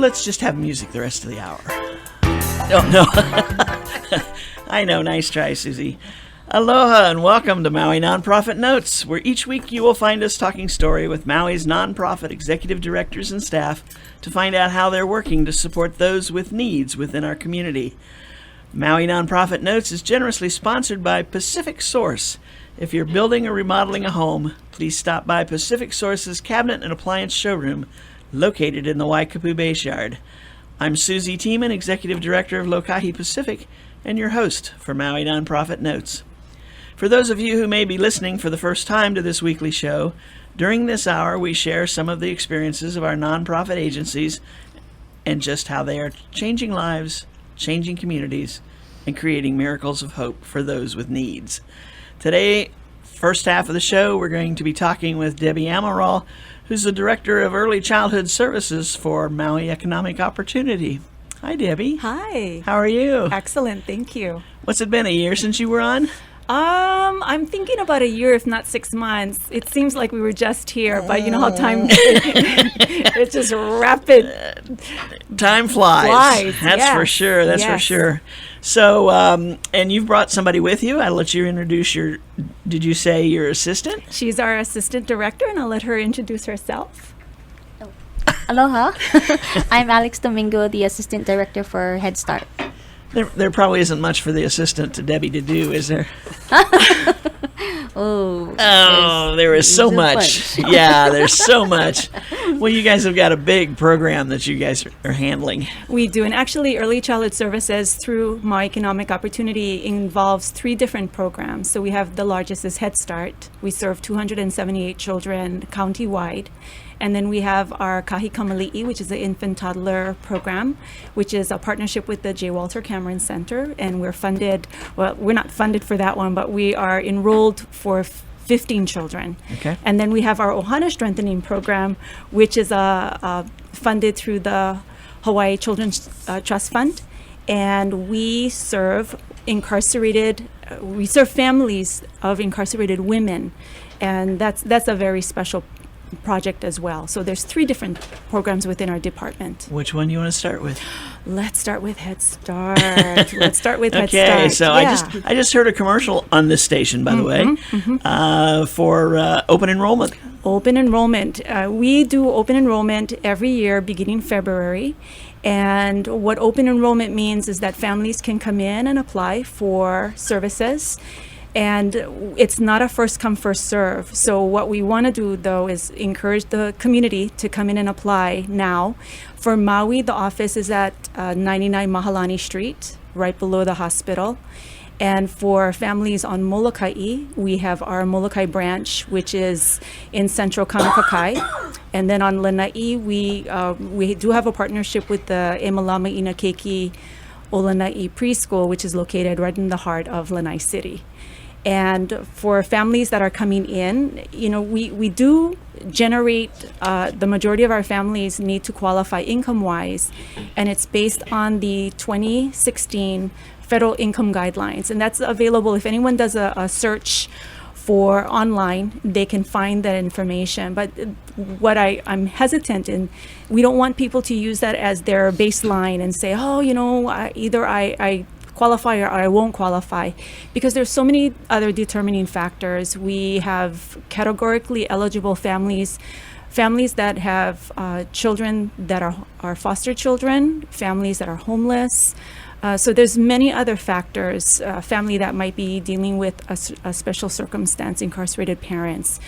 let's just have music the rest of the hour. Oh, no. I know. Nice try, Susie. Aloha and welcome to Maui Nonprofit Notes, where each week you will find us talking story with Maui's nonprofit executive directors and staff to find out how they're working to support those with needs within our community. Maui Nonprofit Notes is generously sponsored by Pacific Source. If you're building or remodeling a home, please stop by Pacific Source's cabinet and appliance showroom located in the Waikapu Base Yard. I'm Susie Tiemann, Executive Director of Lokahi Pacific, and your host for Maui Nonprofit Notes. For those of you who may be listening for the first time to this weekly show, during this hour we share some of the experiences of our nonprofit agencies and just how they are changing lives, changing communities, and creating miracles of hope for those with needs. Today, first half of the show, we're going to be talking with Debbie Amaral, who's the Director of Early Childhood Services for Maui Economic Opportunity. Hi, Debbie. Hi. How are you? Excellent, thank you. What's it been, a year since you were on? I'm thinking about a year, if not 6 months. It seems like we were just here, but you know how time, it's just rapid. Time flies. That's for sure. That's for sure. So, and you've brought somebody with you. I'll let you introduce did you say your assistant? She's our assistant director, and I'll let her introduce herself. Aloha. I'm Alex Domingo, the assistant director for Head Start. There probably isn't much for the assistant to Debbie to do, is there? There is so much. Yeah, there's so much. Well, you guys have got a big program that you guys are handling. We do, and actually Early Childhood Services through Maui Economic Opportunity involves 3 different programs. So we have the largest is Head Start. We serve 278 children countywide. And then we have our Kahi Kamali'i, which is the infant toddler program, which is a partnership with the J. Walter Cameron Center. And we're funded, well, we're not funded for that one, but we are enrolled for 15 children. Okay. And then we have our Ohana Strengthening Program, which is funded through the Hawaii Children's Trust Fund. And we serve families of incarcerated women. And that's a very special project as well. So there's 3 different programs within our department. Which one do you want to start with? Let's start with Head Start. Let's start with Head Start. Okay, so yeah. I just heard a commercial on this station, by the way, for open enrollment. Open enrollment. We do open enrollment every year beginning February. And what open enrollment means is that families can come in and apply for services. And it's not a first come, first serve. So what we want to do, though, is encourage the community to come in and apply now. For Maui, the office is at 99 Mahalani Street, right below the hospital. And for families on Molokai, we have our Molokai branch, which is in central Kaunakakai. And then on Lanai, we do have a partnership with the Emalama Inakeki Olanai preschool, which is located right in the heart of Lanai City. And for families that are coming in, we do generate, the majority of our families need to qualify income-wise, and it's based on the 2016 federal income guidelines. And that's available. If anyone does a search for online, they can find that information. But what I'm hesitant in, we don't want people to use that as their baseline and say, either I qualify or I won't qualify, because there's so many other determining factors. We have categorically eligible families that have children that are foster children, families that are homeless. So there's many other factors, family that might be dealing with a special circumstance, incarcerated parents.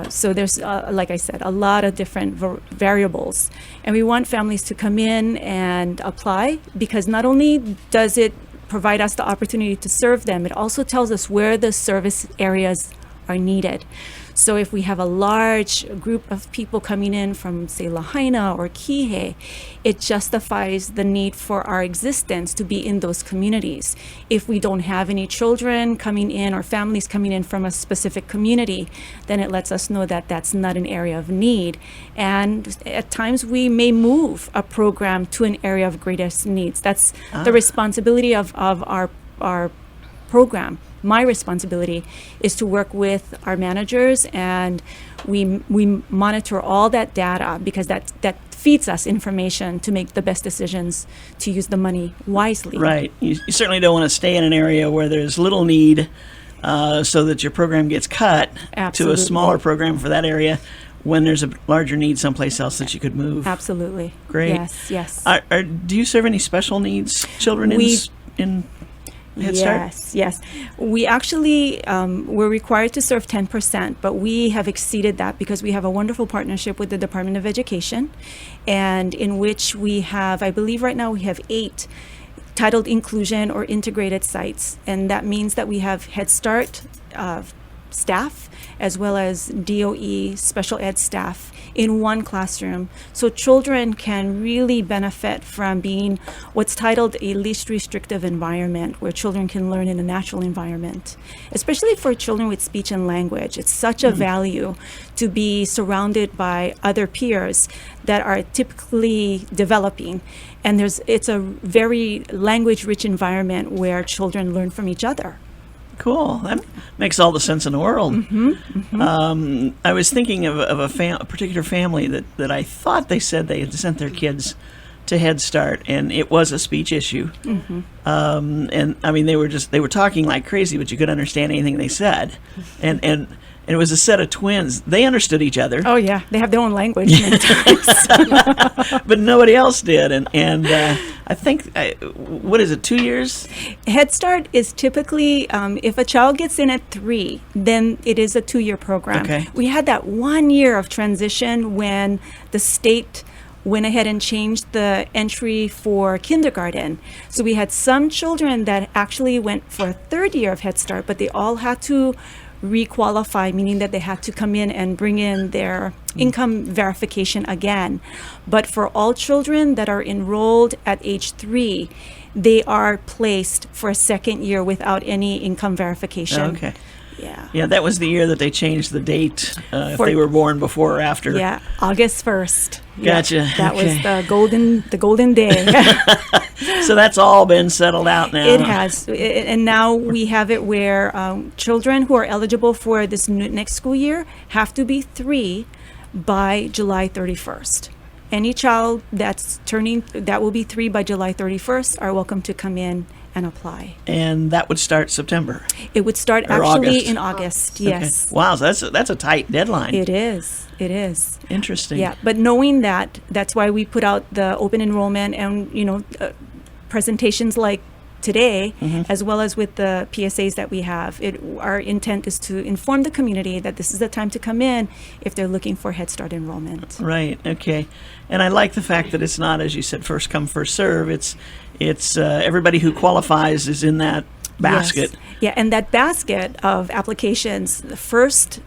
So there's, like I said, a lot of different variables. And we want families to come in and apply, because not only does it provide us the opportunity to serve them, it also tells us where the service areas are needed. So if we have a large group of people coming in from, say, Lahaina or Kihei, it justifies the need for our existence to be in those communities. If we don't have any children coming in or families coming in from a specific community, then it lets us know that that's not an area of need. And at times we may move a program to an area of greatest needs. That's the responsibility of our program. My responsibility is to work with our managers, and we monitor all that data, because that feeds us information to make the best decisions to use the money wisely. Right. You certainly don't want to stay in an area where there's little need, so that your program gets cut to a Absolutely. smaller program for that area when there's a larger need someplace else that you could move. Absolutely. Great. Yes. Do you serve any special needs children in Head Start? Yes. We actually, we're required to serve 10%, but we have exceeded that because we have a wonderful partnership with the Department of Education, and in which we have, I believe right now we have 8 titled inclusion or integrated sites. And that means that we have Head Start staff as well as DOE special ed staff in one classroom. So children can really benefit from being what's titled a least restrictive environment, where children can learn in a natural environment. Especially for children with speech and language, it's such a value to be surrounded by other peers that are typically developing. And it's a very language-rich environment where children learn from each other. Cool. That makes all the sense in the world. I was thinking of a particular family that I thought they said they had sent their kids to Head Start, and it was a speech issue. And I mean, they were talking like crazy, but you could understand anything they said. And it was a set of twins. They understood each other. Oh yeah, they have their own language many times. But nobody else did. And I think, what is it, 2 years? Head Start is typically, if a child gets in at 3, then it is a 2-year program. Okay. We had that 1 year of transition when the state went ahead and changed the entry for kindergarten. So we had some children that actually went for a 3rd year of Head Start, but they all had to requalify, meaning that they had to come in and bring in their income verification again. But for all children that are enrolled at age 3, they are placed for a 2nd year without any income verification. Okay. Yeah. Yeah, that was the year that they changed the date, if For- they were born before or after. Yeah, August 1st. Gotcha. Yeah, that Okay. was the golden day. So that's all been settled out now. It has, and now we have it where children who are eligible for this next school year have to be 3 by July 31st. Any child that will be 3 by July 31st are welcome to come in and apply. And that would start September. It would start Or actually August. in August. Yes, Okay. Wow, so that's a tight deadline. it is. It is. Interesting. Yeah, but knowing that, that's why we put out the open enrollment and presentations like today, as well as with the PSAs that we have. Our intent is to inform the community that this is the time to come in if they're looking for Head Start enrollment. Right. Okay. And I like the fact that it's not, as you said, first come, first serve. It's everybody who qualifies is in that basket. Yes. Yeah, and that basket of applications, the first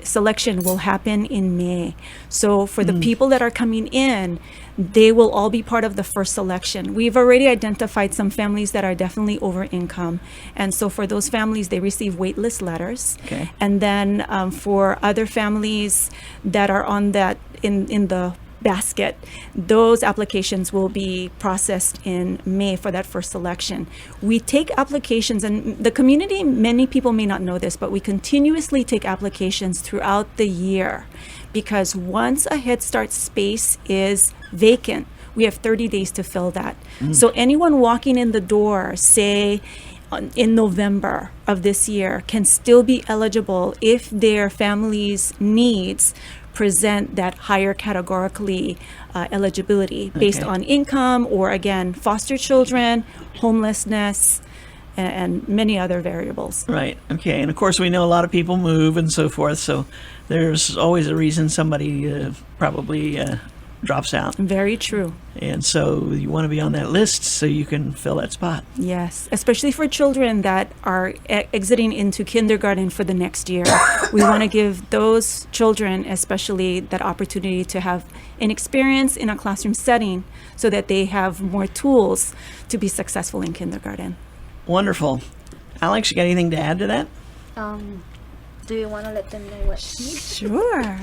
selection will happen in May. So for the people that are coming in, they will all be part of the first selection. We've already identified some families that are definitely over income. And so for those families, they receive waitlist letters. Okay. And then for other families that are on that in the basket, those applications will be processed in May for that first selection. We take applications, and the community, many people may not know this, but we continuously take applications throughout the year, because once a Head Start space is vacant, we have 30 days to fill that. So anyone walking in the door, say in November of this year, can still be eligible if their family's needs present that higher categorically eligibility based Okay. on income, or again, foster children, homelessness, and many other variables. Right. Okay. And of course, we know a lot of people move and so forth. So there's always a reason somebody probably drops out. Very true. And so you want to be on that list so you can fill that spot. Yes, especially for children that are exiting into kindergarten for the next year. We want to give those children especially that opportunity to have an experience in a classroom setting so that they have more tools to be successful in kindergarten. Wonderful. Alex, you got anything to add to that? Do you want to let them know what's needed? Sure.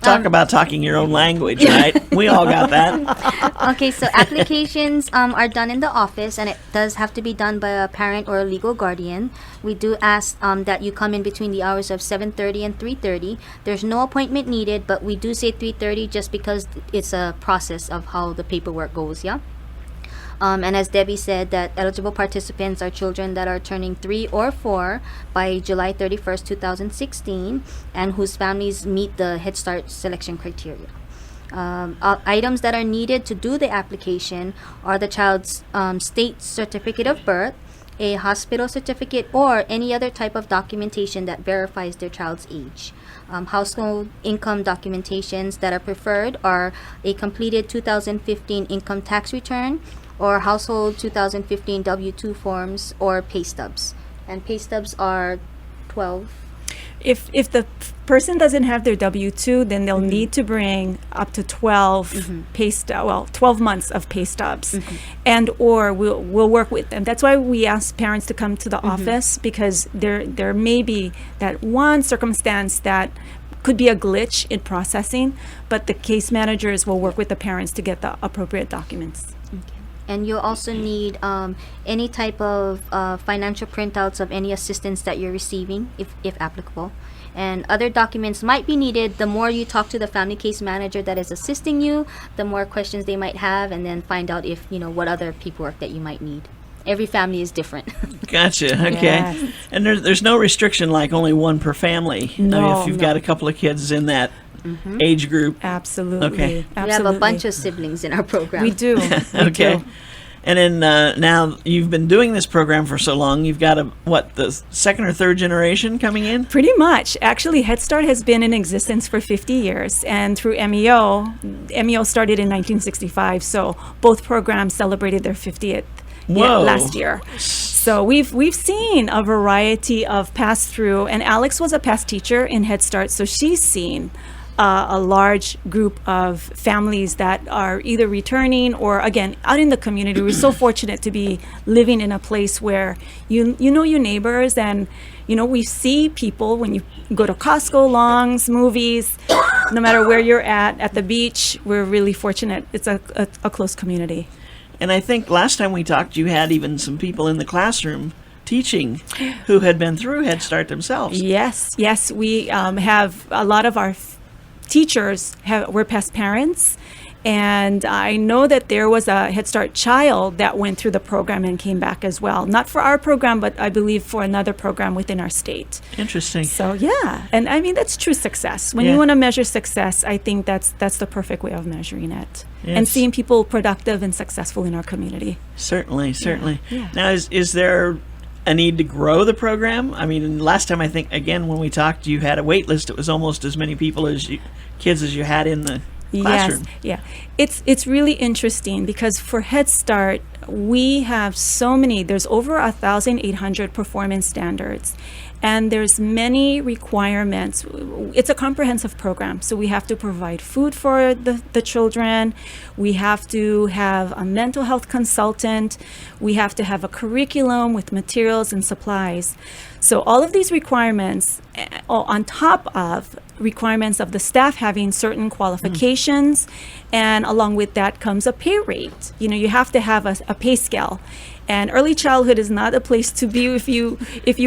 Talk about talking your own language, right? We all got that. Okay, so applications are done in the office, and it does have to be done by a parent or a legal guardian. We do ask that you come in between the hours of 7:30 and 3:30. There's no appointment needed, but we do say 3:30 just because it's a process of how the paperwork goes, yeah? And as Debbie said, that eligible participants are children that are turning 3 or 4 by July 31st, 2016, and whose families meet the Head Start selection criteria. Items that are needed to do the application are the child's state certificate of birth, a hospital certificate, or any other type of documentation that verifies their child's age. Household income documentations that are preferred are a completed 2015 income tax return, or household 2015 W-2 forms, or pay stubs. And pay stubs are 12. If the person doesn't have their W-2, then they'll need to bring up to 12 12 months of pay stubs, and or we'll work with them. That's why we ask parents to come to the office, because there may be that one circumstance that could be a glitch in processing, but the case managers will work with the parents to get the appropriate documents. And you'll also need any type of financial printouts of any assistance that you're receiving, if applicable. And other documents might be needed. The more you talk to the family case manager that is assisting you, the more questions they might have, and then find out if, what other paperwork that you might need. Every family is different. Gotcha. Okay. Yes. And there's no restriction like only one per family. No, if you've no. got a couple of kids in that age group. Absolutely. Okay. We have a bunch of siblings in our program. We do. We Okay. do. And then now you've been doing this program for so long, you've got the second or third generation coming in? Pretty much. Actually, Head Start has been in existence for 50 years, and through MEO started in 1965, so both programs celebrated their 50th last year. So we've seen a variety of pass-through, and Alex was a past teacher in Head Start, so she's seen a large group of families that are either returning or, again, out in the community. We're so fortunate to be living in a place where you know your neighbors, and we see people when you go to Costco, Long's, movies, no matter where you're at the beach. We're really fortunate. It's a close community. And I think last time we talked, you had even some people in the classroom teaching who had been through Head Start themselves. Yes, we have a lot of our teachers were past parents, and I know that there was a Head Start child that went through the program and came back as well. Not for our program, but I believe for another program within our state. Interesting. So yeah, and I mean that's true success. When you want to measure success, I think that's the perfect way of measuring it, and seeing people productive and successful in our community. Certainly. Yeah. Now, is there a need to grow the program? I mean, last time I think, again, when we talked, you had a wait list. It was almost as many people kids as you had in the classroom. Yes, yeah. It's really interesting because for Head Start, we have so many. There's over 1,800 performance standards, and there's many requirements. It's a comprehensive program, so we have to provide food for the children. We have to have a mental health consultant. We have to have a curriculum with materials and supplies. So all of these requirements, on top of requirements of the staff having certain qualifications, and along with that comes a pay rate. You have to have a pay scale. And early childhood is not a place to be if you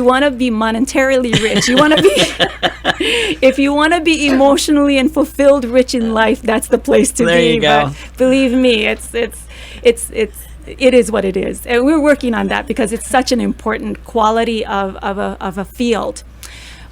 want to be monetarily rich. You want to be if you want to be emotionally and fulfilled rich in life, that's the place to there be. You go. But believe me, it is what it is, and we're working on that because it's such an important quality of a field.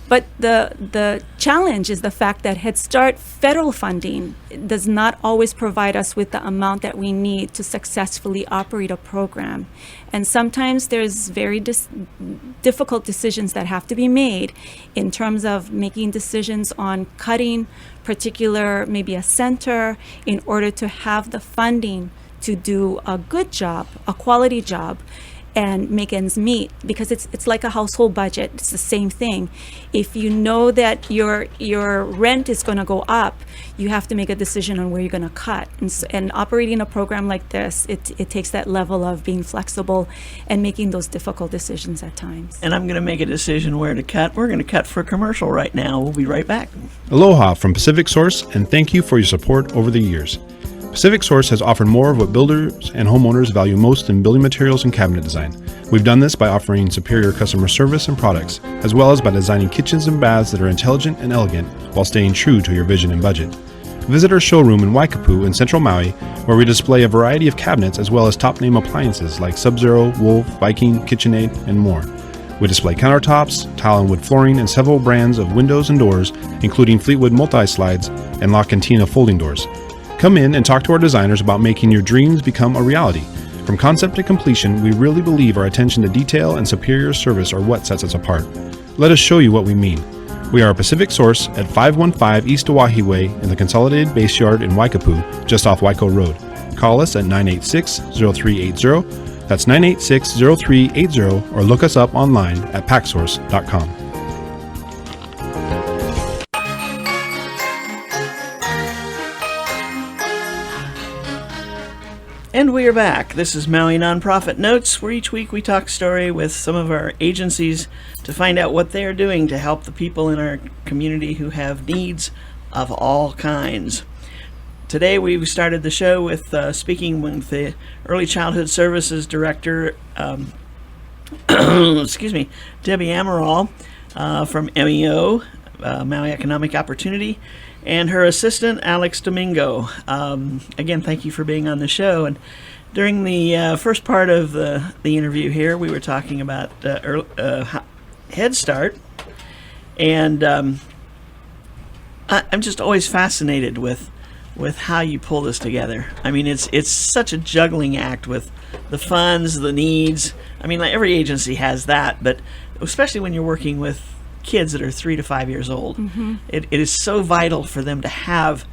But the challenge is the fact that Head Start federal funding does not always provide us with the amount that we need to successfully operate a program. And sometimes there's very difficult decisions that have to be made in terms of making decisions on cutting maybe a center in order to have the funding to do a good job, a quality job. and make ends meet, because it's like a household budget. It's the same thing. If you know that your rent is going to go up, you have to make a decision on where you're going to cut. And operating a program like this, it takes that level of being flexible and making those difficult decisions at times. And I'm going to make a decision where to cut. We're going to cut for a commercial right now. We'll be right back. Aloha from Pacific Source, and thank you for your support over the years. Pacific Source has offered more of what builders and homeowners value most in building materials and cabinet design. We've done this by offering superior customer service and products, as well as by designing kitchens and baths that are intelligent and elegant while staying true to your vision and budget. Visit our showroom in Waikapu in central Maui, where we display a variety of cabinets as well as top-name appliances like Sub-Zero, Wolf, Viking, KitchenAid, and more. We display countertops, tile and wood flooring, and several brands of windows and doors, including Fleetwood multi-slides and La Cantina folding doors. Come in and talk to our designers about making your dreams become a reality. From concept to completion, we really believe our attention to detail and superior service are what sets us apart. Let us show you what we mean. We are a Pacific Source at 515 East Oahe Way in the Consolidated Base Yard in Waikapu, just off Waiko Road. Call us at 986-0380. That's 986-0380, or look us up online at packsource.com. And we are back. This is Maui Nonprofit Notes, where each week we talk story with some of our agencies to find out what they are doing to help the people in our community who have needs of all kinds. Today we started the show with speaking with the Early Childhood Services Director, excuse me, Debbie Amaral from MEO, Maui Economic Opportunity, and her assistant, Alex Domingo. Again, thank you for being on the show. And during the first part of the interview here, we were talking about Head Start. And I'm just always fascinated with how you pull this together. I mean, it's such a juggling act with the funds, the needs. I mean, like every agency has that, but especially when you're working with kids that are 3 to 5 years old. Mm-hmm. It is so vital for them to have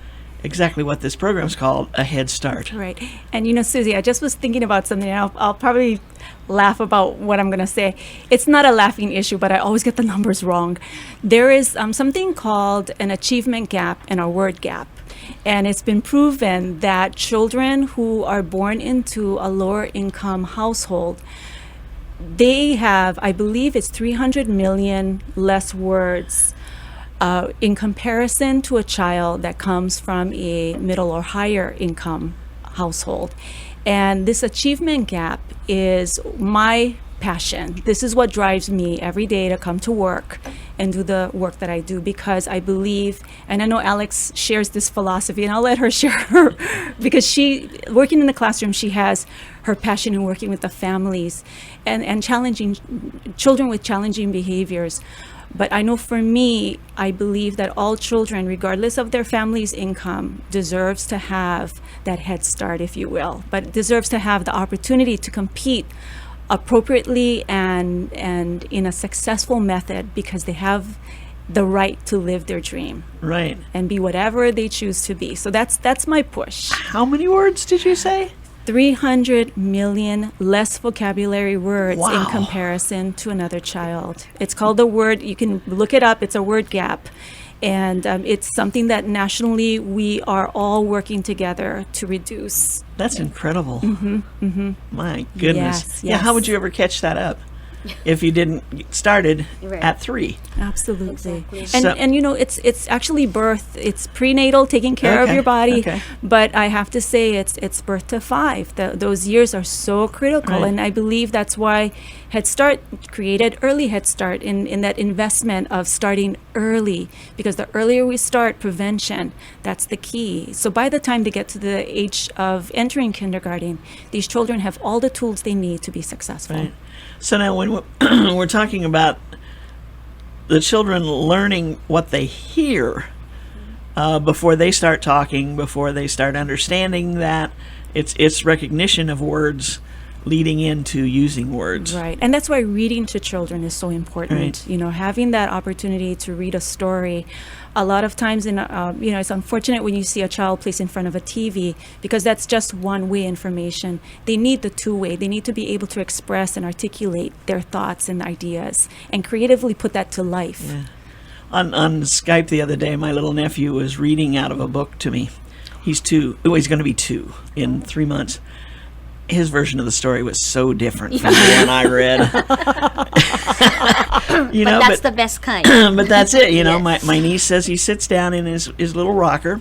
exactly what this program's called, a Head Start. Right. And you know, Susie, I just was thinking about something, and I'll probably laugh about what I'm going to say. It's not a laughing issue, but I always get the numbers wrong. There is something called an achievement gap and a word gap. And it's been proven that children who are born into a lower income household, they have, I believe it's 300 million less words in comparison to a child that comes from a middle or higher income household. And this achievement gap is my passion. This is what drives me every day to come to work and do the work that I do, because I believe, and I know Alex shares this philosophy, and I'll let her share her, because she, working in the classroom, she has her passion in working with the families and challenging children with challenging behaviors. But I know for me, I believe that all children, regardless of their family's income, deserves to have that head start, if you will, but deserves to have the opportunity to compete appropriately and in a successful method, because they have the right to live their dream, right, and be whatever they choose to be. So that's my push. How many words did you say? 300 million less vocabulary words. Wow. In comparison to another child. It's called the word, you can look it up, it's a word gap. And it's something that nationally we are all working together to reduce. That's incredible. Mm-hmm, mm-hmm. My goodness. Yes, Yeah, how yes. would you ever catch that up if you didn't get started Right. at 3? Absolutely. Exactly. And So- and you know, it's actually birth. It's prenatal, taking care of Okay, your body. okay. But I have to say, it's birth to 5. Those years are so critical, Right. and I believe that's why Head Start created Early Head Start in that investment of starting early, because the earlier we start prevention, that's the key. So by the time they get to the age of entering kindergarten, these children have all the tools they need to be successful. Right. So now when we're talking about the children learning what they hear before they start talking, before they start understanding that, it's recognition of words. leading into using words. Right. And that's why reading to children is so important. Right. You know, having that opportunity to read a story. A lot of times, it's unfortunate when you see a child placed in front of a TV because that's just one-way information. They need the two-way. They need to be able to express and articulate their thoughts and ideas and creatively put that to life. Yeah. On Skype the other day, my little nephew was reading out of a book to me. He's 2. Oh, he's going to be 2 in 3 months. His version of the story was so different from the one I read. But that's the best kind. But that's it. Yes. My niece says he sits down in his little rocker,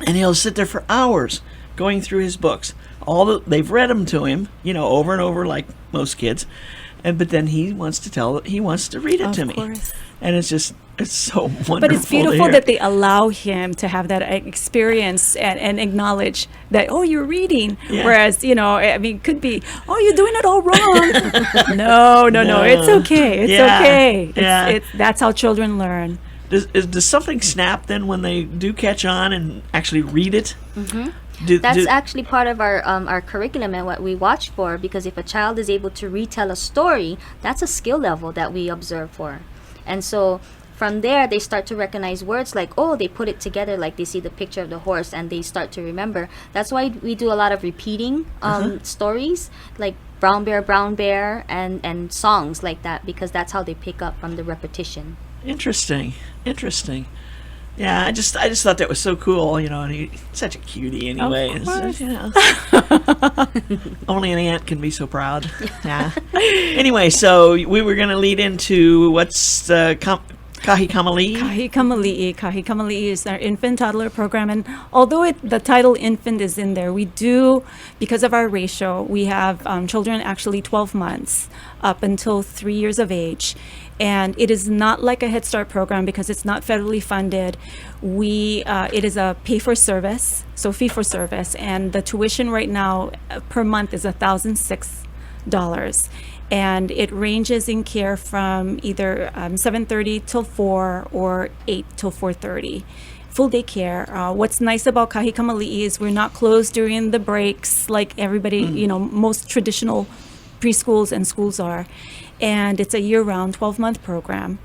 and he'll sit there for hours going through his books. They've read them to him, over and over, like most kids. But then he wants to read it to me. Course. And it's so wonderful. But it's beautiful to hear. that they allow him to have that experience and acknowledge that, oh, you're reading. Yeah. Whereas, it could be, oh, you're doing it all wrong. No, it's okay. It's okay. That's how children learn. Does something snap then when they do catch on and actually read it? Mm-hmm. That's actually part of our curriculum and what we watch for, because if a child is able to retell a story, that's a skill level that we observe for. And so from there, they start to recognize words like, oh, they put it together, like they see the picture of the horse and they start to remember. That's why we do a lot of repeating stories, like brown bear, and songs like that, because that's how they pick up from the repetition. Interesting. Yeah, I just thought that was so cool, and he's such a cutie anyway. Of course. Only an aunt can be so proud. Yeah. Anyway, so we were going to lead into what's Kahikamali'i. Kahikamali'i is our infant toddler program, and although the title infant is in there, we do, because of our ratio, we have children actually 12 months up until 3 years of age. And it is not like a Head Start program because it's not federally funded. It is a pay-for-service, so fee-for-service, and the tuition right now per month is $1,006. And it ranges in care from either 7:30 till 4 or 8 till 4:30. Full day care. What's nice about Kahikamali'i is we're not closed during the breaks like everybody, most traditional preschools and schools are. And it's a year-round 12-month program.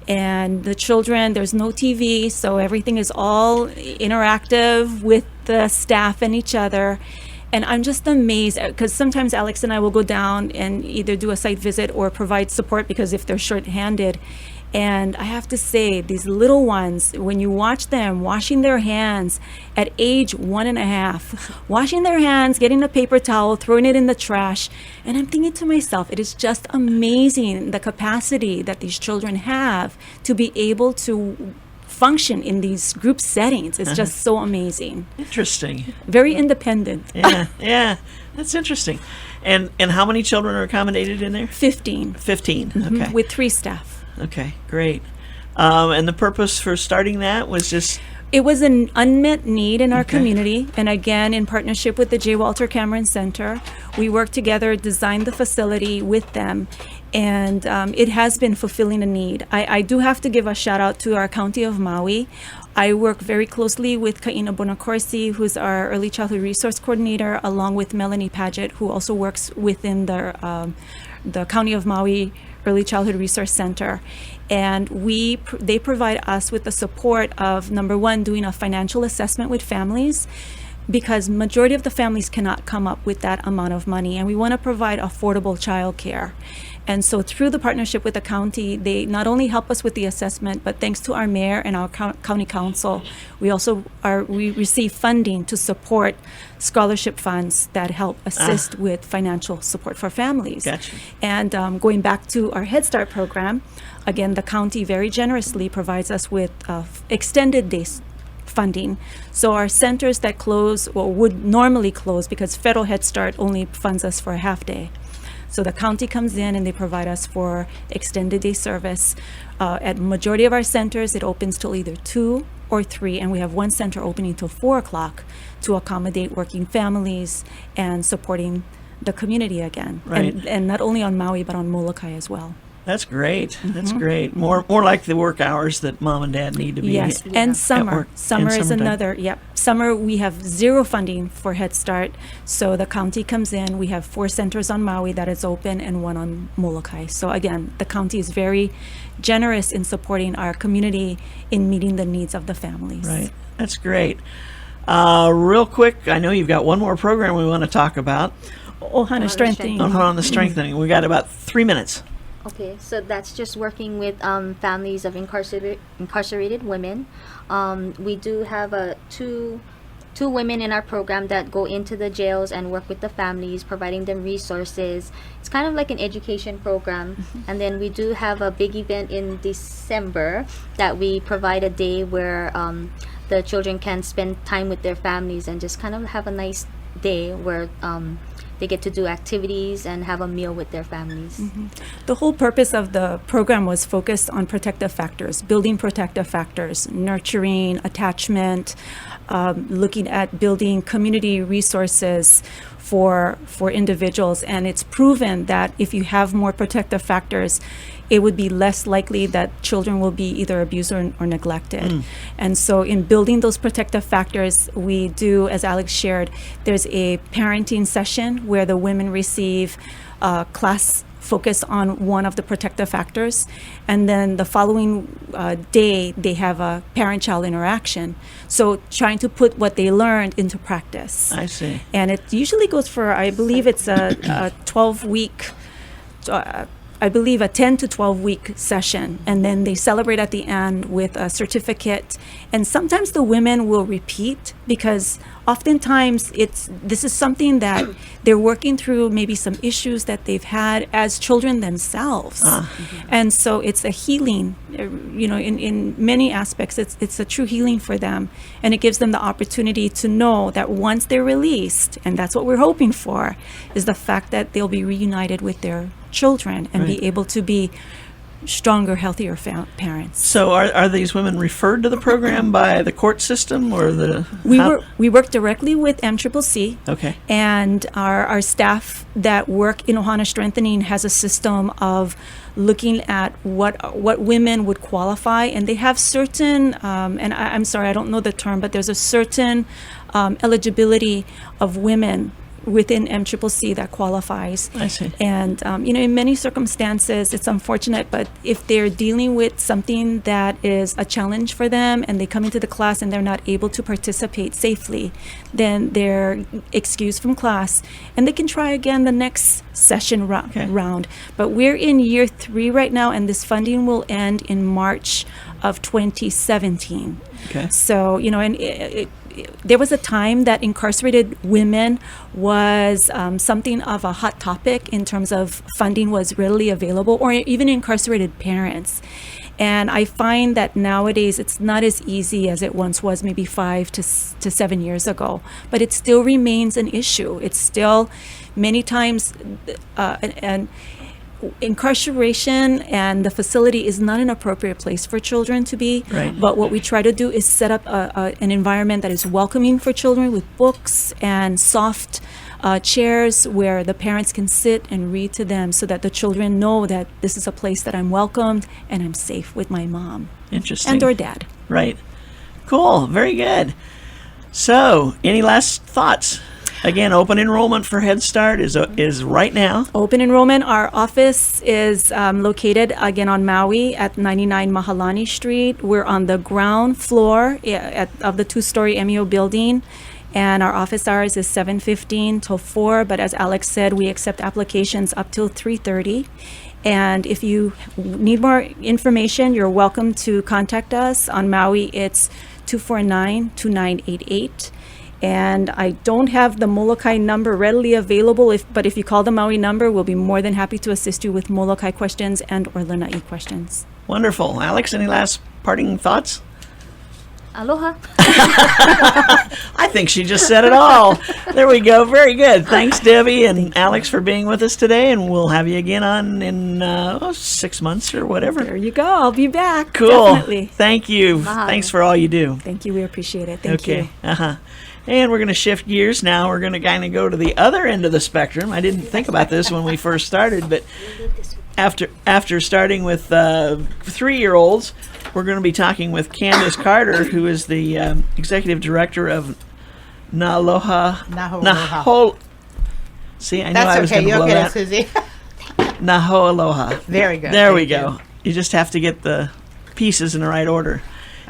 And the children, there's no TV, so everything is all interactive with the staff and each other. And I'm just amazed because sometimes Alex and I will go down and either do a site visit or provide support because if they're short-handed. And I have to say, these little ones, when you watch them washing their hands at age 1.5, washing their hands, getting a paper towel, throwing it in the trash, and I'm thinking to myself, it is just amazing the capacity that these children have to be able to function in these group settings. It's just so amazing. Interesting. Very independent. Yeah, that's interesting. And how many children are accommodated in there? 15. 15, okay. With 3 staff. Okay, great. And the purpose for starting that was just... It was an unmet need in our community. And again, in partnership with the J. Walter Cameron Center, we worked together, designed the facility with them. And it has been fulfilling a need. I do have to give a shout out to our County of Maui. I work very closely with Kaina Bonacorsi, who's our Early Childhood Resource Coordinator, along with Melanie Paget, who also works within the County of Maui Early Childhood Resource Center. And they provide us with the support of, number one, doing a financial assessment with families, because majority of the families cannot come up with that amount of money, and we want to provide affordable childcare. And so through the partnership with the county, they not only help us with the assessment, but thanks to our mayor and our county council, we receive funding to support scholarship funds that help assist with financial support for families. Gotcha. And going back to our Head Start program, again, the county very generously provides us with extended days funding. So our centers that close, would normally close because federal Head Start only funds us for a half day. So the county comes in and they provide us for extended day service. At majority of our centers, it opens till either 2 or 3, and we have one center opening till 4 o'clock to accommodate working families and supporting the community again. Right. And not only on Maui, but on Molokai as well. That's great. That's great. More like the work hours that mom and dad need to be. Yes, at and summer. work. Summer And is summertime. another. Yep. Summer, we have zero funding for Head Start. So the county comes in. We have 4 centers on Maui that is open and 1 on Molokai. So again, the county is very generous in supporting our community in meeting the needs of the families. Right. That's great. Real quick, I know you've got one more program we want to talk about Ohana Strengthening. on the strengthening. We got about 3 minutes. Okay, so that's just working with families of incarcerated women. We do have two women in our program that go into the jails and work with the families, providing them resources. It's kind of like an education program. And then we do have a big event in December that we provide a day where the children can spend time with their families and just kind of have a nice day where they get to do activities and have a meal with their families. The whole purpose of the program was focused on protective factors, building protective factors, nurturing, attachment, looking at building community resources for individuals. And it's proven that if you have more protective factors, it would be less likely that children will be either abused or neglected. And so in building those protective factors, we do, as Alex shared, there's a parenting session where the women receive class focused on one of the protective factors. And then the following day, they have a parent-child interaction. So trying to put what they learned into practice. I see. And it usually goes for, I believe it's a 12-week, I believe a 10 to 12-week session. And then they celebrate at the end with a certificate. And sometimes the women will repeat because oftentimes this is something that they're working through, maybe some issues that they've had as children themselves. And so it's a healing, in many aspects, it's a true healing for them. And it gives them the opportunity to know that once they're released, and that's what we're hoping for, is the fact that they'll be reunited with their children and be able to be stronger, healthier parents. So are these women referred to the program by the court system or the... We work directly with MCCC. Okay. And our staff that work in Ohana Strengthening has a system of looking at what women would qualify, and they have certain, and I'm sorry, I don't know the term, but there's a certain eligibility of women within MCCC that qualifies. I see. And, in many circumstances, it's unfortunate, but if they're dealing with something that is a challenge for them and they come into the class and they're not able to participate safely, then they're excused from class and they can try again the next session round. But we're in year 3 right now, and this funding will end in March of 2017. Okay. So, and there was a time that incarcerated women was something of a hot topic in terms of funding was readily available, or even incarcerated parents. And I find that nowadays it's not as easy as it once was, maybe 5 to 7 years ago, but it still remains an issue. It's still many times, and incarceration and the facility is not an appropriate place for children to be. Right. But what we try to do is set up an environment that is welcoming for children with books and soft chairs where the parents can sit and read to them so that the children know that this is a place that I'm welcomed and I'm safe with my mom. Interesting. And or dad. Right. Cool. Very good. So, any last thoughts? Again, open enrollment for Head Start is right now. Open enrollment, our office is located again on Maui at 99 Mahalani Street. We're on the ground floor of the 2-story MEO building, and our office hours is 7:15 till 4. But as Alex said, we accept applications up till 3:30. And if you need more information, you're welcome to contact us. On Maui, it's 249-2988. And I don't have the Molokai number readily available, but if you call the Maui number, we'll be more than happy to assist you with Molokai questions and or Lanai questions. Wonderful. Alex, any last parting thoughts? Aloha. I think she just said it all. There we go. Very good. Thanks, Debbie and Alex, for being with us today, and we'll have you again on in 6 months or whatever. There you go. I'll be back. Cool. Definitely. Thank you. Mahalo. Thanks for all you do. Thank you. We appreciate it. Thank you. Okay. And we're going to shift gears now. We're going to kind of go to the other end of the spectrum. I didn't think about this when we first started, but after starting with 3-year-olds, we're going to be talking with Candace Carter, who is the executive director of Naho. See, I knew I was going to blow You'll get that. it, Susie. Naho Aloha. Very good. There we Thank go. You just have to get the pieces in the right order.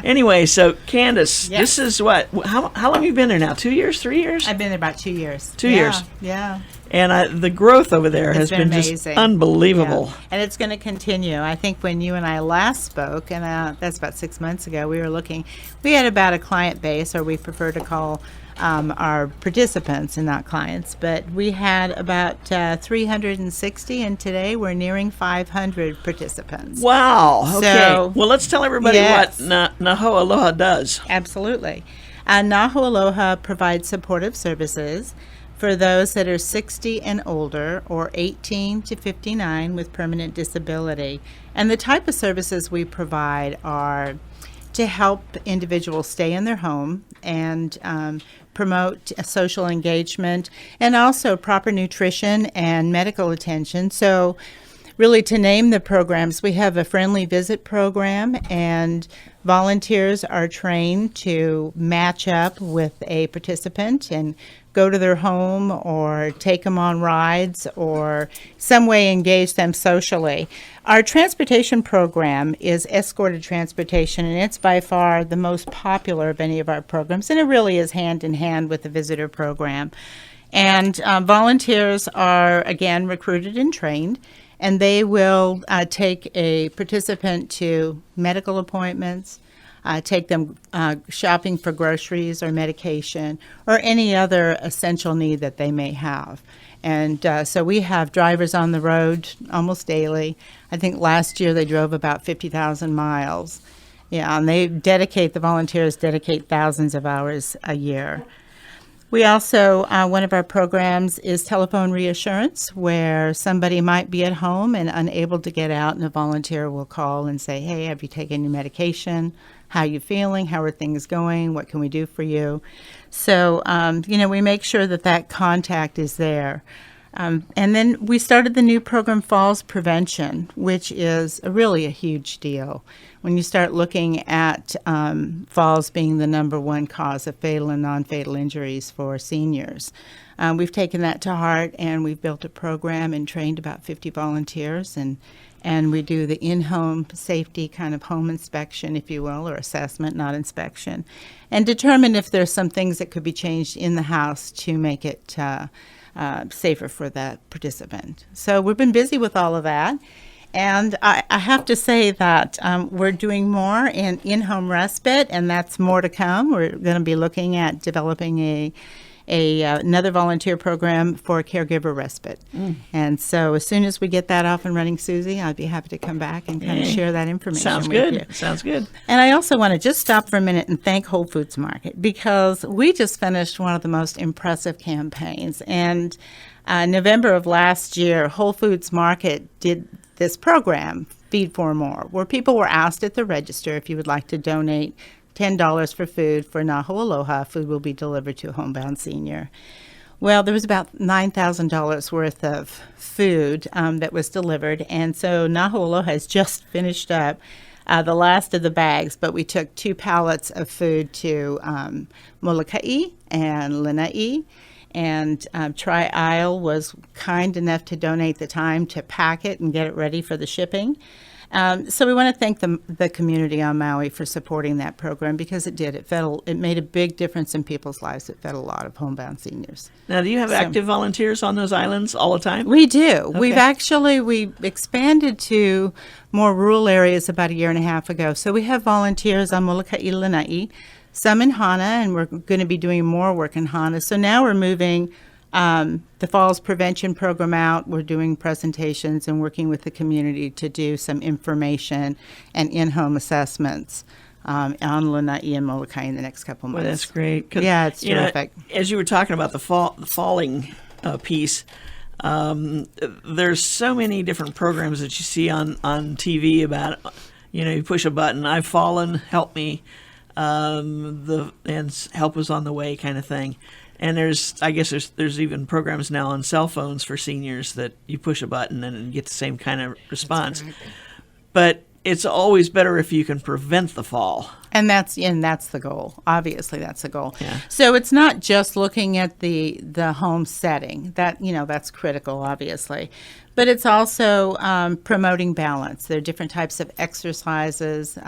Anyway, so Candace, Yes. this is what? How long have you been there now? 2 years? 3 years? I've been there about 2 years. 2 years. Yeah. And the growth over there has been just amazing. unbelievable. Yeah. And it's going to continue. I think when you and I last spoke, and that's about 6 months ago, we had about a client base, or we prefer to call our participants and not clients, but we had about 360, and today we're nearing 500 participants. Wow. Okay. So, well, let's tell everybody yes. what Naho Aloha does. Absolutely. Naho Aloha provides supportive services for those that are 60 and older, or 18 to 59 with permanent disability. And the type of services we provide are to help individuals stay in their home and promote social engagement, and also proper nutrition and medical attention. So really, to name the programs, we have a friendly visit program, and volunteers are trained to match up with a participant and go to their home or take them on rides or some way engage them socially. Our transportation program is escorted transportation, and it's by far the most popular of any of our programs, and it really is hand in hand with the visitor program. And volunteers are, again, recruited and trained, and they will take a participant to medical appointments, take them shopping for groceries or medication or any other essential need that they may have. And so we have drivers on the road almost daily. I think last year they drove about 50,000 miles. Yeah, and the volunteers dedicate thousands of hours a year. We also, one of our programs is telephone reassurance, where somebody might be at home and unable to get out, and a volunteer will call and say, hey, have you taken your medication? How are you feeling? How are things going? What can we do for you? So, we make sure that contact is there. And then we started the new program, Falls Prevention, which is really a huge deal. When you start looking at falls being the number one cause of fatal and non-fatal injuries for seniors, we've taken that to heart, and we've built a program and trained about 50 volunteers, and we do the in-home safety kind of home inspection, if you will, or assessment, not inspection, and determine if there's some things that could be changed in the house to make it safer for that participant. So we've been busy with all of that. And I have to say that we're doing more in-home respite, and that's more to come. We're going to be looking at developing another volunteer program for caregiver respite. And so as soon as we get that off and running, Susie, I'd be happy to come back and kind of share that information Sounds with good. you. Sounds good. And I also want to just stop for a minute and thank Whole Foods Market, because we just finished one of the most impressive campaigns. And November of last year, Whole Foods Market did this program, Feed for More, where people were asked at the register if you would like to donate $10 for food for Naho Aloha. Food will be delivered to a homebound senior. Well, there was about $9,000 worth of food that was delivered, and so Naho Aloha has just finished up the last of the bags, but we took 2 pallets of food to Molokai and Lanai, and Tri-Isle was kind enough to donate the time to pack it and get it ready for the shipping. So we want to thank the community on Maui for supporting that program, because it did. It made a big difference in people's lives. It fed a lot of homebound seniors. Now, do you have active volunteers on those islands all the time? We do. Okay. We expanded to more rural areas about a year and a half ago. So we have volunteers on Molokai, Lanai, some in Hana, and we're going to be doing more work in Hana. So now we're moving the Falls Prevention Program out. We're doing presentations and working with the community to do some information and in-home assessments on Lanai and Molokai in the next couple months. Well, that's great. 'Cause, Yeah, it's terrific. As you were talking about the falling piece, there's so many different programs that you see on TV about, you push a button, I've fallen, help me, and help is on the way kind of thing. And I guess there's even programs now on cell phones for seniors that you push a button and get the same kind of response. But it's always better if you can prevent the fall. And that's the goal. Obviously, that's the goal. Yeah. So it's not just looking at the home setting. That's critical, obviously. But it's also promoting balance. There are different types of exercises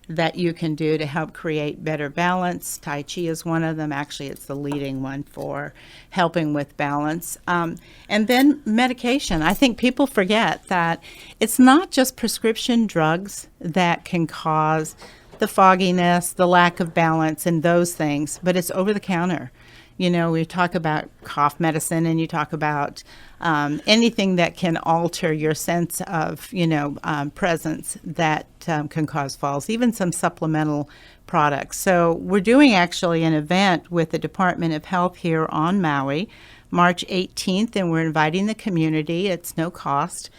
that you can do to help create better balance. Tai Chi is one of them. Actually, it's the leading one for helping with balance. And then medication. I think people forget that it's not just prescription drugs that can cause the fogginess, the lack of balance, and those things, but it's over the counter. We talk about cough medicine, and you talk about anything that can alter your sense of, presence that can cause falls, even some supplemental products. So we're doing actually an event with the Department of Health here on Maui, March 18th, and we're inviting the community. It's no cost.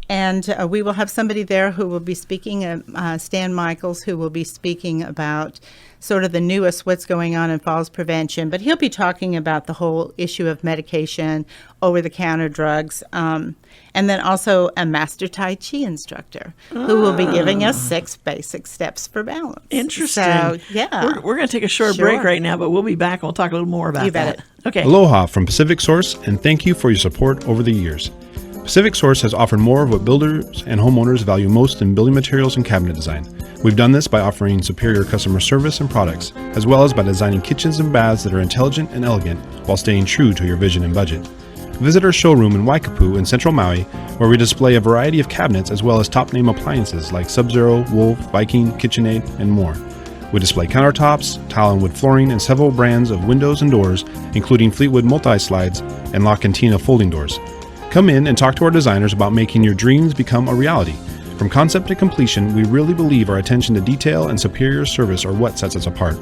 And we will have somebody there who will be speaking, Stan Michaels, who will be speaking about sort of the newest, what's going on in falls prevention. But he'll be talking about the whole issue of medication, over-the-counter drugs, and then also a master Tai Chi instructor who will be giving us 6 basic steps for balance. Interesting. So, yeah. We're going to take a short break right now, but we'll be back. We'll talk a little more about You bet that. Okay. Aloha from Pacific Source, and thank you for your support over the years. Pacific Source has offered more of what builders and homeowners value most in building materials and cabinet design. We've done this by offering superior customer service and products, as well as by designing kitchens and baths that are intelligent and elegant while staying true to your vision and budget. Visit our showroom in Waikapu in central Maui, where we display a variety of cabinets as well as top-name appliances like Sub-Zero, Wolf, Viking, KitchenAid, and more. We display countertops, tile and wood flooring, and several brands of windows and doors, including Fleetwood multi-slides and La Cantina folding doors. Come in and talk to our designers about making your dreams become a reality. From concept to completion, we really believe our attention to detail and superior service are what sets us apart.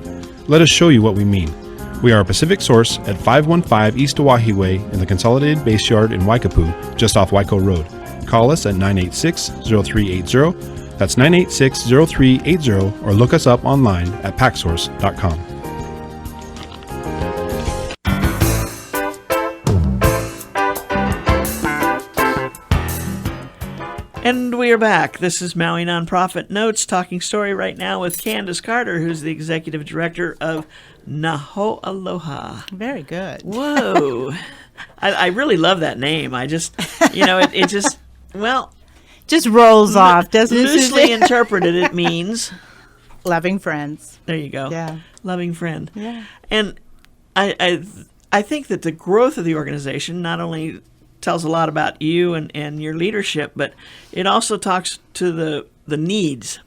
Let us show you what we mean. We are a Pacific Source at 515 East Oahe Way in the Consolidated Base Yard in Waikapu, just off Waiko Road. Call us at 986-0380. That's 986-0380, or look us up online at packsource.com. And we are back. This is Maui Nonprofit Notes, talking story right now with Candace Carter, who's the executive director of Naho Aloha. Very good. Whoa. I really love that name. I just, it just, well. Just rolls off, doesn't it? Loosely interpreted, it means. Loving friends. There you go. Yeah. Loving friend. Yeah. And I think that the growth of the organization not only tells a lot about you and your leadership, but it also talks to the needs.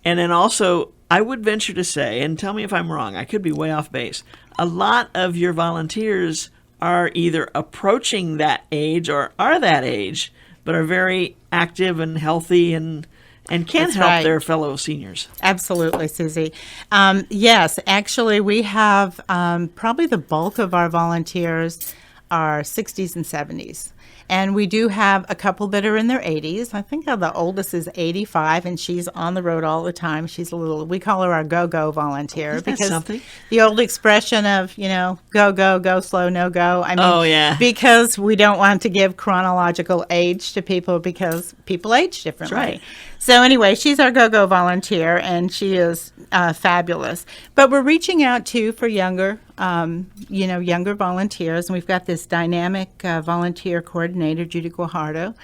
And then also, I would venture to say, and tell me if I'm wrong, I could be way off base, a lot of your volunteers are either approaching that age or are that age, but are very active and healthy and can That's help right. their fellow seniors. Absolutely, Susie. Yes, actually, we have probably the bulk of our volunteers are 60s and 70s. And we do have a couple that are in their 80s. I think the oldest is 85, and she's on the road all the time. She's we call her our go-go volunteer. Isn't that because something? The old expression of, go slow, no go. I mean, Oh, yeah. because we don't want to give chronological age to people because people age differently. That's right. So anyway, she's our go-go volunteer, and she is fabulous. But we're reaching out too for younger volunteers, and we've got this dynamic volunteer coordinator, Judy Guajardo,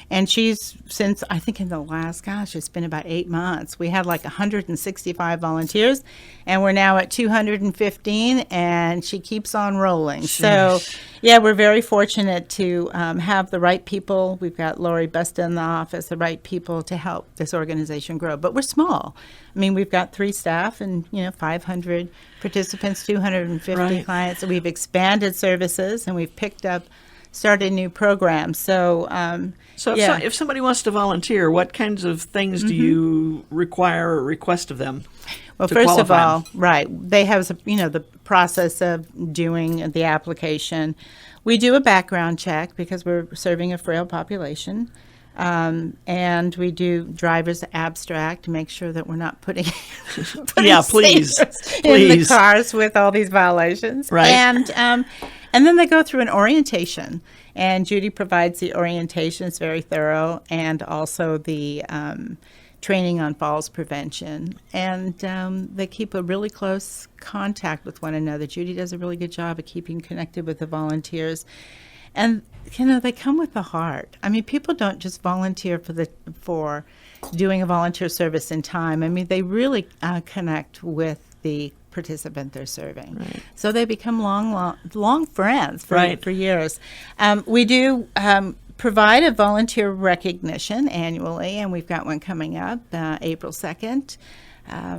and she's since I think in the last, it's been about 8 months. We had like 165 volunteers, and we're now at 215, and she keeps on rolling. So, yeah, we're very fortunate to have the right people. We've got Lori Busta in the office, the right people to help this organization grow. But we're small. I mean, we've got 3 staff and 500 participants, 250 Right. clients. So we've expanded services, and we've started new programs. So, If somebody wants to volunteer, what kinds of things do you require or request of them? Well, to first of qualify all, them? right, they have the process of doing the application. We do a background check because we're serving a frail population. And we do driver's abstract to make sure that we're not putting Yeah, please. seniors in the cars with all these violations. Right. And then they go through an orientation, and Judy provides the orientation. It's very thorough, and also the training on falls prevention. And they keep a really close contact with one another. Judy does a really good job of keeping connected with the volunteers. And, they come with the heart. I mean, people don't just volunteer for doing a volunteer service in time. I mean, they really connect with the participant they're serving. Right. So they become long friends for years. We do provide a volunteer recognition annually, and we've got one coming up April 2nd.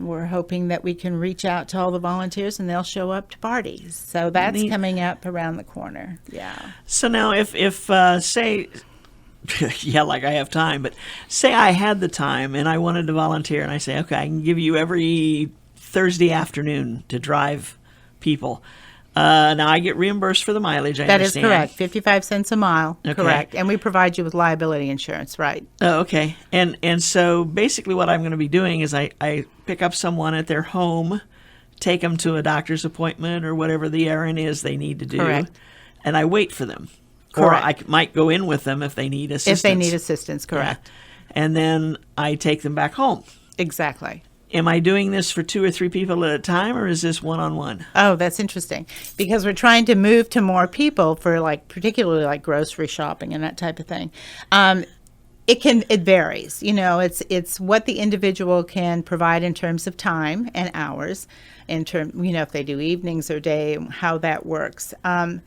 We're hoping that we can reach out to all the volunteers and they'll show up to parties. So that's coming up around the corner. Yeah. So now if say, yeah, like I have time, but say I had the time and I wanted to volunteer and I say, okay, I can give you every Thursday afternoon to drive people. Now I get reimbursed for the mileage, I understand. That is correct. 55 cents a mile. Okay. Correct. And we provide you with liability insurance, right? Oh, okay. And so basically what I'm going to be doing is I pick up someone at their home, take them to a doctor's appointment or whatever the errand is they need to do. Correct. And I wait for them. Correct. Or I might go in with them if they need assistance. If they need assistance, correct. Yeah. And then I take them back home. Exactly. Am I doing this for 2 or 3 people at a time, or is this one-on-one? Oh, that's interesting. Because we're trying to move to more people for particularly like grocery shopping and that type of thing. It varies. It's what the individual can provide in terms of time and hours, if they do evenings or day, how that works. And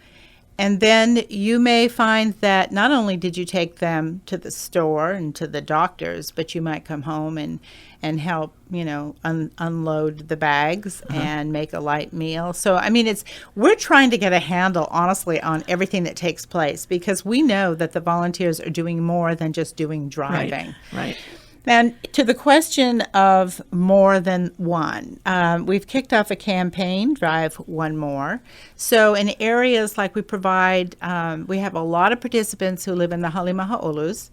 then you may find that not only did you take them to the store and to the doctors, but you might come home and help, unload the bags and make a light meal. So, I mean, we're trying to get a handle, honestly, on everything that takes place because we know that the volunteers are doing more than just doing driving. Right. And to the question of more than one, we've kicked off a campaign, Drive One More. So in areas like we provide, we have a lot of participants who live in the Halemahaolus,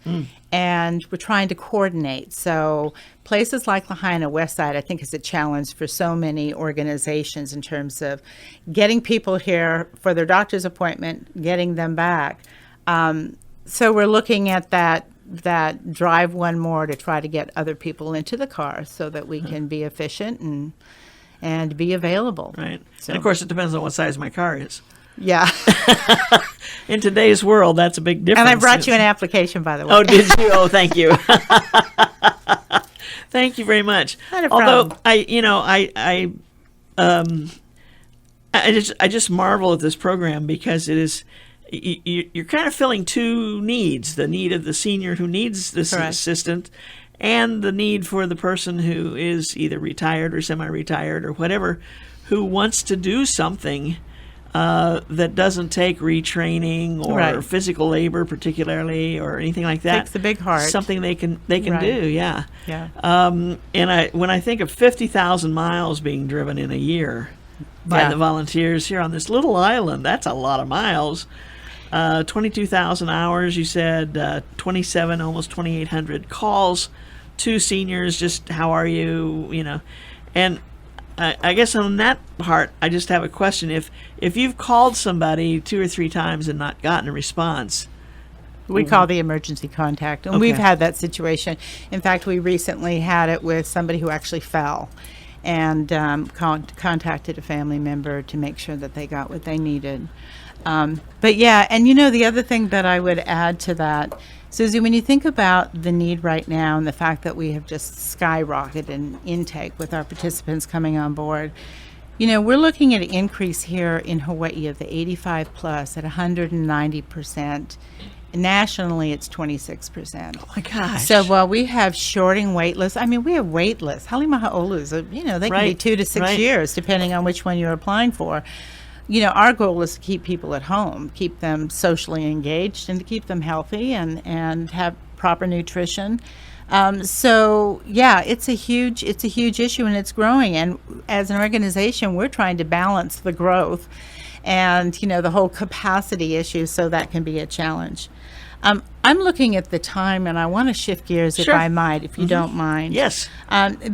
and we're trying to coordinate. So places like Lahaina West Side, I think, is a challenge for so many organizations in terms of getting people here for their doctor's appointment, getting them back. So we're looking at that Drive One More to try to get other people into the car so that we can be efficient and be available. Right. So, and of course, it depends on what size my car is. Yeah. In today's world, that's a big difference. And I brought you an application, by the way. Oh, did you? Oh, thank you. Thank you very much. Not a problem. Although I just marvel at this program because it is. You're kind of filling two needs, the need of the senior who needs this assistant and the need for the person who is either retired or semi-retired or whatever, who wants to do something that doesn't take retraining or physical labor particularly or anything like that. Takes the big heart. Something they can do, yeah. Yeah. And when I think of 50,000 miles being driven in a year by the volunteers here on this little island, that's a lot of miles. 22,000 hours, you said, 27, almost 2,800 calls to seniors, just how are you, And I guess on that part, I just have a question. If you've called somebody 2 or 3 times and not gotten a response, we call the emergency contact, and we've had that situation. In fact, we recently had it with somebody who actually fell and contacted a family member to make sure that they got what they needed. But yeah, and the other thing that I would add to that, Susie, when you think about the need right now and the fact that we have just skyrocketed in intake with our participants coming on board, we're looking at an increase here in Hawaii of the 85 plus at 190%. Nationally, it's 26%. Oh my gosh! So while we have shorting wait lists, I mean, we have wait lists. Halemahaolus, they can be 2 to 6 years depending on which one you're applying for. Our goal is to keep people at home, keep them socially engaged, and to keep them healthy and have proper nutrition. So yeah, it's a huge issue, and it's growing. And as an organization, we're trying to balance the growth and the whole capacity issue, so that can be a challenge. I'm looking at the time, and I want to shift gears Sure. if I might, if you don't mind. Yes.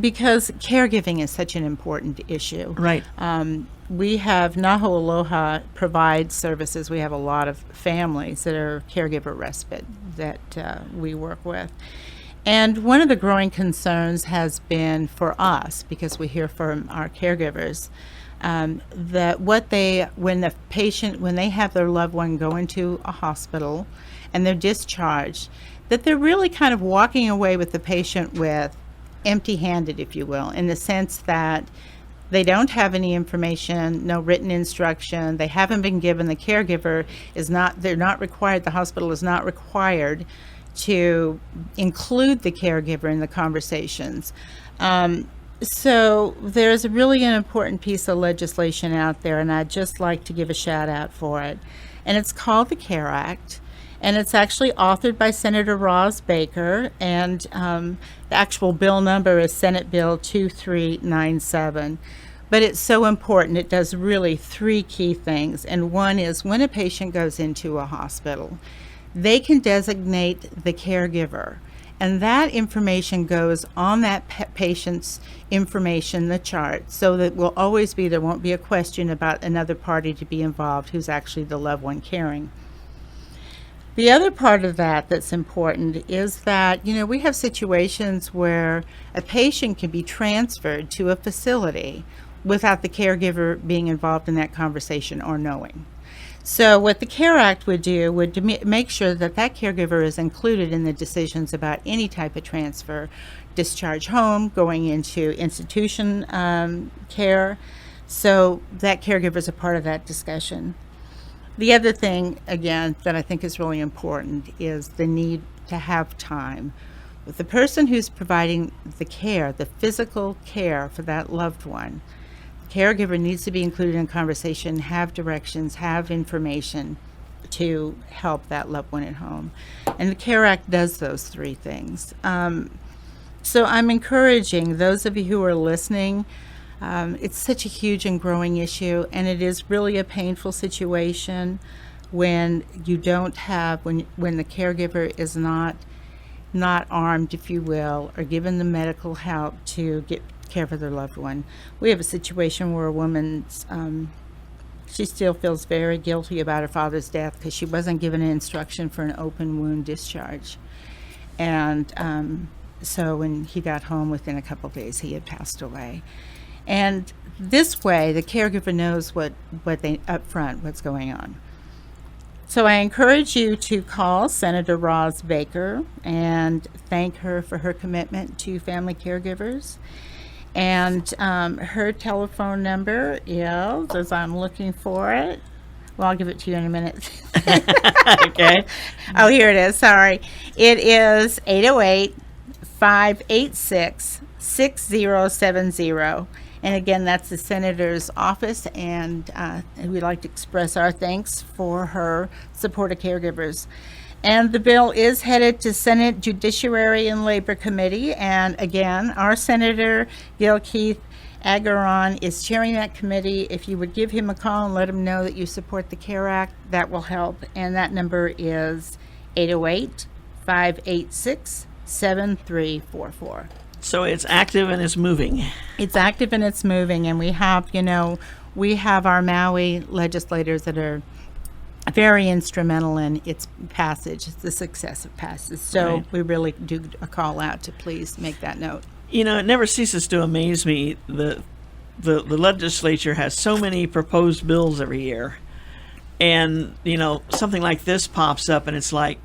Because caregiving is such an important issue. Right. We have Naho Aloha provides services. We have a lot of families that are caregiver respite that we work with. And one of the growing concerns has been for us, because we hear from our caregivers, that when they have their loved one go into a hospital and they're discharged, that they're really kind of walking away with the patient with empty-handed, if you will, in the sense that they don't have any information, no written instruction, they haven't been given, the caregiver they're not required, the hospital is not required to include the caregiver in the conversations. So there's really an important piece of legislation out there, and I'd just like to give a shout out for it. And it's called the CARE Act, and it's actually authored by Senator Ross Baker, and the actual bill number is Senate Bill 2397. But it's so important. It does really three key things, and one is when a patient goes into a hospital, they can designate the caregiver, and that information goes on that patient's information, the chart, so that there won't be a question about another party to be involved who's actually the loved one caring. The other part of that that's important is that, we have situations where a patient can be transferred to a facility without the caregiver being involved in that conversation or knowing. So what the CARE Act would do would make sure that caregiver is included in the decisions about any type of transfer, discharge home, going into institution care, so that caregiver is a part of that discussion. The other thing, again, that I think is really important is the need to have time with the person who's providing the care, the physical care for that loved one. Caregiver needs to be included in conversation, have directions, have information to help that loved one at home. And the CARE Act does those three things. So I'm encouraging those of you who are listening, it's such a huge and growing issue, and it is really a painful situation when you don't have, when the caregiver is not armed, if you will, or given the medical help to get care for their loved one. We have a situation where a woman, she still feels very guilty about her father's death because she wasn't given an instruction for an open wound discharge. And so when he got home, within a couple of days, he had passed away. And this way, the caregiver knows what's going on. So I encourage you to call Senator Ross Baker and thank her for her commitment to family caregivers. And her telephone number is, as I'm looking for it, well, I'll give it to you in a minute. Okay. Oh, here it is. Sorry. It is 808-586-6070. And again, that's the Senator's office, and we'd like to express our thanks for her support of caregivers. And the bill is headed to Senate Judiciary and Labor Committee. And again, our Senator Gil Keith Agaron is chairing that committee. If you would give him a call and let him know that you support the CARE Act, that will help. And that number is 808-586-7344. So it's active and it's moving. It's active and it's moving. And we have our Maui legislators that are very instrumental in its passage, the success of passage. So Right. we really do a call out to please make that note. It never ceases to amaze me. The legislature has so many proposed bills every year. And, something like this pops up and it's like,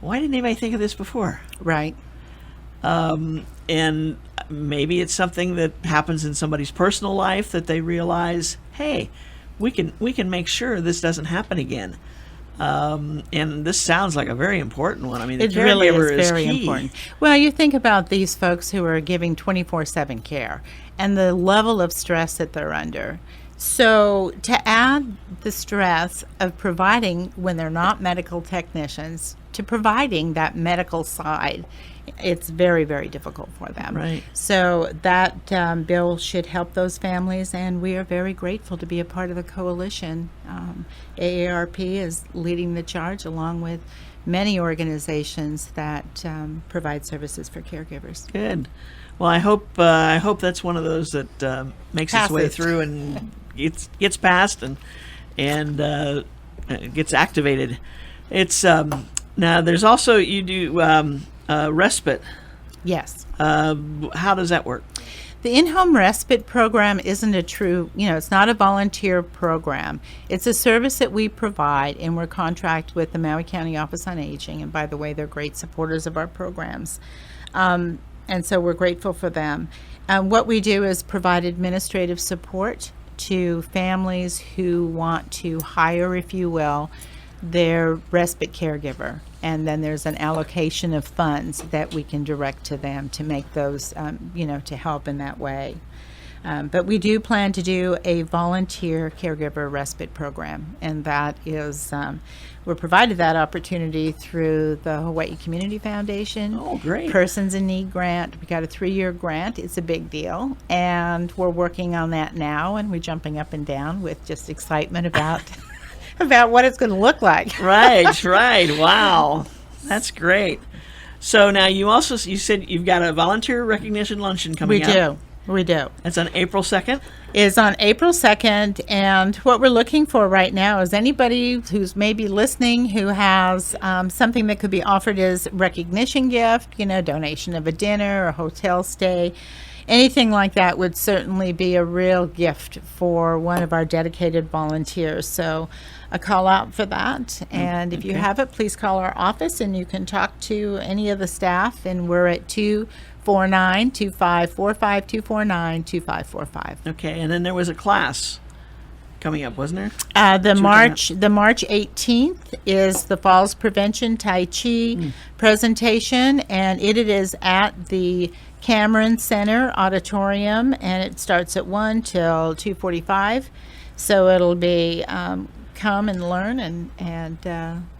why didn't anybody think of this before? Right. And maybe it's something that happens in somebody's personal life that they realize, hey, we can make sure this doesn't happen again. And this sounds like a very important one. I mean, the It really caregiver is very key. important. Well, you think about these folks who are giving 24/7 care and the level of stress that they're under. So to add the stress of providing, when they're not medical technicians, to providing that medical side it's very, very difficult for them. Right. So that bill should help those families, and we are very grateful to be a part of the coalition. AARP is leading the charge along with many organizations that provide services for caregivers. Good. Well, I hope that's one of those that makes its way Passes. through and gets passed and gets activated. It's now there's also you do respite. Yes. How does that work? The in-home respite program isn't a true, it's not a volunteer program. It's a service that we provide, and we're contract with the Maui County Office on Aging. And by the way, they're great supporters of our programs. And so we're grateful for them. What we do is provide administrative support to families who want to hire, if you will, their respite caregiver. And then there's an allocation of funds that we can direct to them to make those, to help in that way. But we do plan to do a volunteer caregiver respite program, and that is, we're provided that opportunity through the Hawaii Community Foundation. Oh, great. Persons in Need grant. We got a 3-year grant. It's a big deal, and we're working on that now, and we're jumping up and down with just excitement about about what it's going to look like. Right. Wow, that's great. So now you said you've got a volunteer recognition luncheon coming up. We do. It's on April 2nd. Is on April 2nd, and what we're looking for right now is anybody who's maybe listening who has something that could be offered as recognition gift, donation of a dinner or hotel stay. Anything like that would certainly be a real gift for one of our dedicated volunteers. So a call out for that. And if you have it, please call our office, and you can talk to any of the staff. And we're at 249-2545, 249-2545. Okay, and then there was a class coming up, wasn't there? The March 18th is the Falls Prevention Tai Chi presentation, and it is at the Cameron Center Auditorium, and it starts at 1 till 2:45. So it'll be come and learn and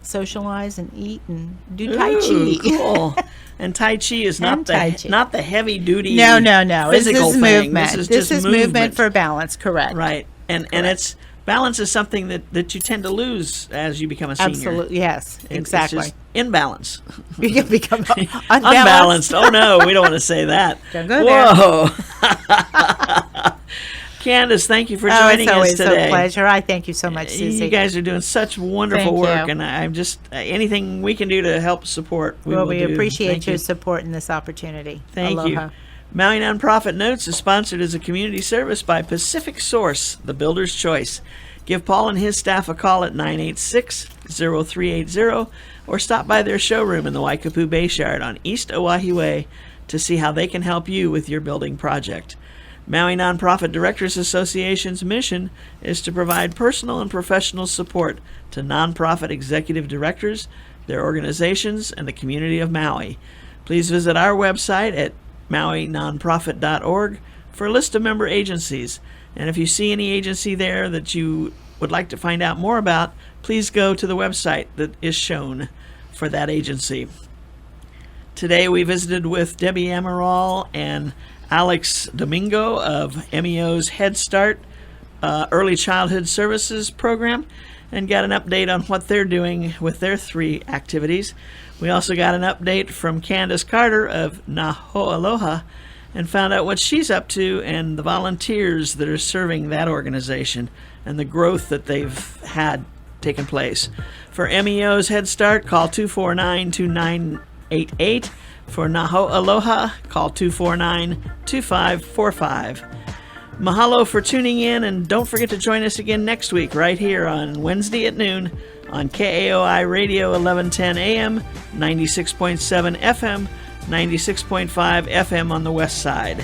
socialize and eat and do Tai Chi. Ooh, cool. And Tai Chi is not the heavy duty. No. Physical This is thing. movement. This is movement for balance. Correct. Right. And it's balance is something that you tend to lose as you become a senior. Absolutely. Yes. It's Exactly. just imbalance. You can become Unbalanced. Oh no, we don't want to say that. Don't go there. Whoa. Candace, thank you for joining it's us always today. a pleasure. I thank you so much, Susie. You guys are doing such wonderful Thank work, you. and I'm just anything we can do to help support. We appreciate Thank your you. support in this opportunity. Thank Aloha. you. Maui Nonprofit Notes is sponsored as a community service by Pacific Source, the builder's choice. Give Paul and his staff a call at 986-0380 or stop by their showroom in the Waikapu Bayshard on East Oahe Way to see how they can help you with your building project. Maui Nonprofit Directors Association's mission is to provide personal and professional support to nonprofit executive directors, their organizations, and the community of Maui. Please visit our website at mauinonprofit.org for a list of member agencies. And if you see any agency there that you would like to find out more about, please go to the website that is shown for that agency. Today we visited with Debbie Amaral and Alex Domingo of MEO's Head Start Early Childhood Services program and got an update on what they're doing with their 3 activities. We also got an update from Candace Carter of Naho'aloha and found out what she's up to and the volunteers that are serving that organization and the growth that they've had taken place. For MEO's Head Start, call 249-2988. For Naho'aloha, call 249-2545. Mahalo for tuning in, and don't forget to join us again next week right here on Wednesday at noon on KAOI Radio 1110 AM, 96.7 FM, 96.5 FM on the west side,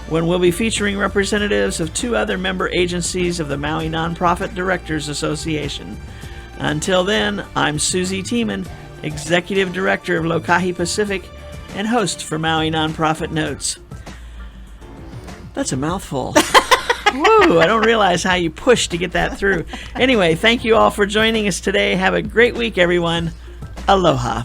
when we'll be featuring representatives of 2 other member agencies of the Maui Nonprofit Directors Association. Until then, I'm Susie Tiemann, Executive Director of Lokahi Pacific and host for Maui Nonprofit Notes. That's a mouthful. Woo, I don't realize how you push to get that through. Anyway, thank you all for joining us today. Have a great week, everyone. Aloha.